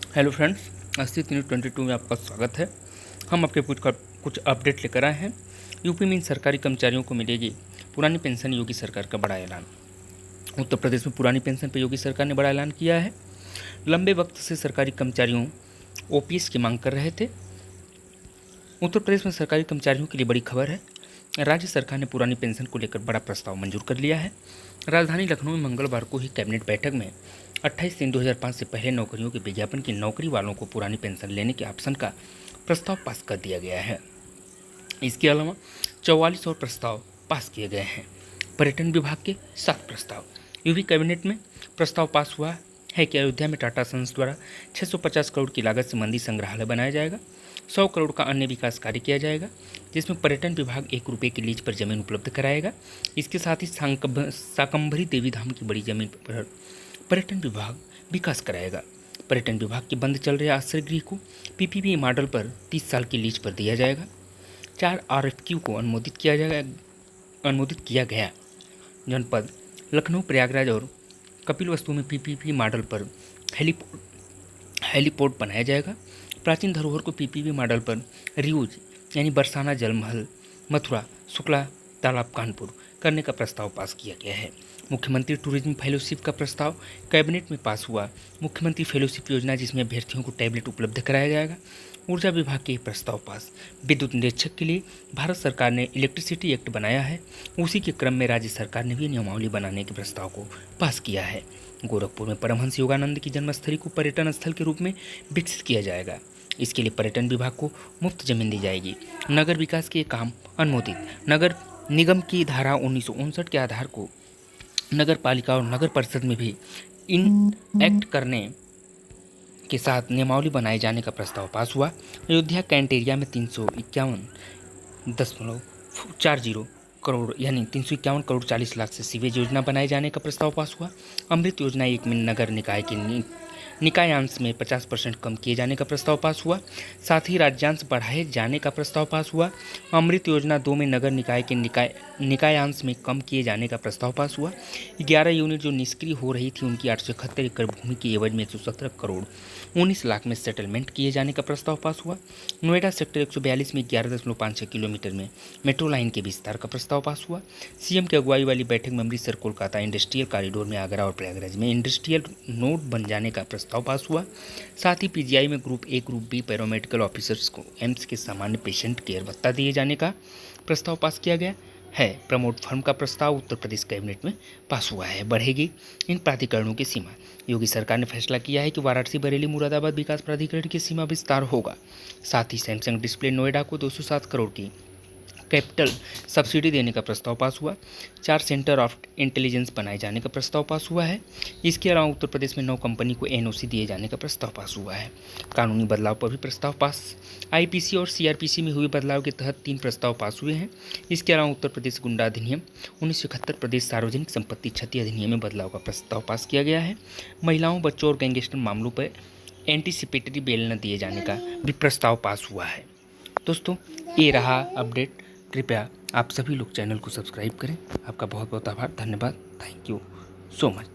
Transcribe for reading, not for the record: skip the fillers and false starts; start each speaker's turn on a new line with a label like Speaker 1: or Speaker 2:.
Speaker 1: Hello friends, अस्सी 322 में आपका स्वागत है। हम आपके कुछ अपडेट लेकर आए हैं। यूपी में इन सरकारी कर्मचारियों को मिलेगी पुरानी पेंशन, योगी सरकार का बड़ा ऐलान। उत्तर प्रदेश में पुरानी पेंशन पर योगी सरकार ने बड़ा ऐलान किया है। लंबे वक्त से सरकारी कर्मचारियों ओपीएस की मांग कर रहे थे। उत्तर प्रदेश में सरकारी कर्मचारियों के लिए बड़ी खबर है। राज्य सरकार ने पुरानी पेंशन को लेकर बड़ा प्रस्ताव मंजूर कर लिया है। राजधानी लखनऊ में मंगलवार को ही कैबिनेट बैठक में 28/3/2005 से पहले नौकरियों के विज्ञापन की नौकरी वालों को पुरानी पेंशन लेने के ऑप्शन का प्रस्ताव पास कर दिया गया है। इसके अलावा 44 और प्रस्ताव पास किए गए हैं। पर्यटन विभाग के 7 प्रस्ताव। यूपी कैबिनेट में प्रस्ताव पास हुआ है कि अयोध्या में टाटा सन्स द्वारा 650 करोड़ की लागत से मंदिर संग्रहालय बनाया जाएगा। 100 करोड़ का अन्य विकास कार्य किया जाएगा, जिसमें पर्यटन विभाग 1 रुपये की लीज पर जमीन उपलब्ध कराएगा। इसके साथ ही शाकंभरी देवी धाम की बड़ी जमीन पर पर्यटन विभाग विकास कराएगा। पर्यटन विभाग के बंद चल रहे आश्रय गृह को पीपीपी मॉडल पर 30 साल की लीज पर दिया जाएगा। 4 आरएफक्यू को अनुमोदित किया गया। जनपद लखनऊ, प्रयागराज और कपिलवस्तु में पीपीपी मॉडल पर हेलीपोर्ट बनाया जाएगा। प्राचीन धरोहर को पीपीपी मॉडल पर रियूज यानी बरसाना जल महल, मथुरा, शुक्ला तालाब, कानपुर करने का प्रस्ताव पास किया गया है। मुख्यमंत्री टूरिज्म फेलोशिप का प्रस्ताव कैबिनेट में पास हुआ। मुख्यमंत्री फेलोशिप योजना, जिसमें अभ्यर्थियों को टैबलेट उपलब्ध कराया जाएगा। ऊर्जा विभाग के प्रस्ताव पास। विद्युत निरीक्षक के लिए भारत सरकार ने इलेक्ट्रिसिटी एक्ट बनाया है। उसी के क्रम में राज्य सरकार ने भी नियमावली बनाने के प्रस्ताव को पास किया है। गोरखपुर में परमहंस योगानंद की जन्मस्थली को पर्यटन स्थल के रूप में विकसित किया जाएगा। इसके लिए पर्यटन विभाग को मुफ्त जमीन दी जाएगी। नगर विकास के काम अनुमोदित। नगर निगम की धारा 1959 के आधार को नगर पालिका और नगर परिषद में भी इन एक्ट करने के साथ नियमावली बनाए जाने का प्रस्ताव पास हुआ। अयोध्या कैंट एरिया में 351.40 करोड़ यानी 351 करोड़ 40 लाख से सीवेज योजना बनाए जाने का प्रस्ताव पास हुआ। अमृत योजना 1 में नगर निकाय के निकायांश में 50% कम किए जाने का प्रस्ताव पास हुआ। साथ ही राज्यांश बढ़ाए जाने का प्रस्ताव पास हुआ। अमृत योजना 2 में नगर निकाय के निकायांश में कम किए जाने का प्रस्ताव पास हुआ। 11 यूनिट जो निष्क्रिय हो रही थी, उनकी 871 एकड़ भूमि की एवज में 117 करोड़ 19 लाख में सेटलमेंट किए जाने का प्रस्ताव पास हुआ। नोएडा सेक्टर 142 में 11.56 किलोमीटर में मेट्रो लाइन के विस्तार का प्रस्ताव पास हुआ। सीएम की अगुवाई वाली बैठक में अमृतसर कोलकाता इंडस्ट्रियल कॉरिडोर में आगरा और प्रयागराज में इंडस्ट्रियल नोड बन जाने का प्रस्ताव पास हुआ। साथ ही पीजीआई में group A group B paramedical officers को एम्स के सामान्य पेशेंट केयर भत्ता दिए जाने का प्रस्ताव पास किया गया है। प्रमोट फर्म का प्रस्ताव उत्तर प्रदेश कैबिनेट में पास हुआ है। बढ़ेगी इन प्राधिकरणों की सीमा। योगी सरकार ने फैसला किया है कि वाराणसी, बरेली, मुरादाबाद विकास प्राधिकरण की सीमा विस्तार होगा। साथ ही सैमसंग डिस्प्ले नोएडा को 207 करोड़ की कैपिटल सब्सिडी देने का प्रस्ताव पास हुआ। 4 सेंटर ऑफ इंटेलिजेंस बनाए जाने का प्रस्ताव पास हुआ है। इसके अलावा उत्तर प्रदेश में 9 कंपनी को एनओसी दिए जाने का प्रस्ताव पास हुआ है। कानूनी बदलाव पर भी प्रस्ताव पास। आईपीसी और सीआरपीसी में हुए बदलाव के तहत 3 प्रस्ताव पास हुए हैं। इसके अलावा उत्तर प्रदेश गुंडा अधिनियम 1971, प्रदेश सार्वजनिक संपत्ति क्षति अधिनियम में बदलाव का प्रस्ताव पास किया गया है। महिलाओं, बच्चों और गैंगस्टर मामलों पर एंटीसिपेटरी बेल न दिए जाने का भी प्रस्ताव पास हुआ है। दोस्तों, ये रहा अपडेट। कृपया आप सभी लोग चैनल को सब्सक्राइब करें। आपका बहुत बहुत आभार, धन्यवाद, थैंक यू सो मच।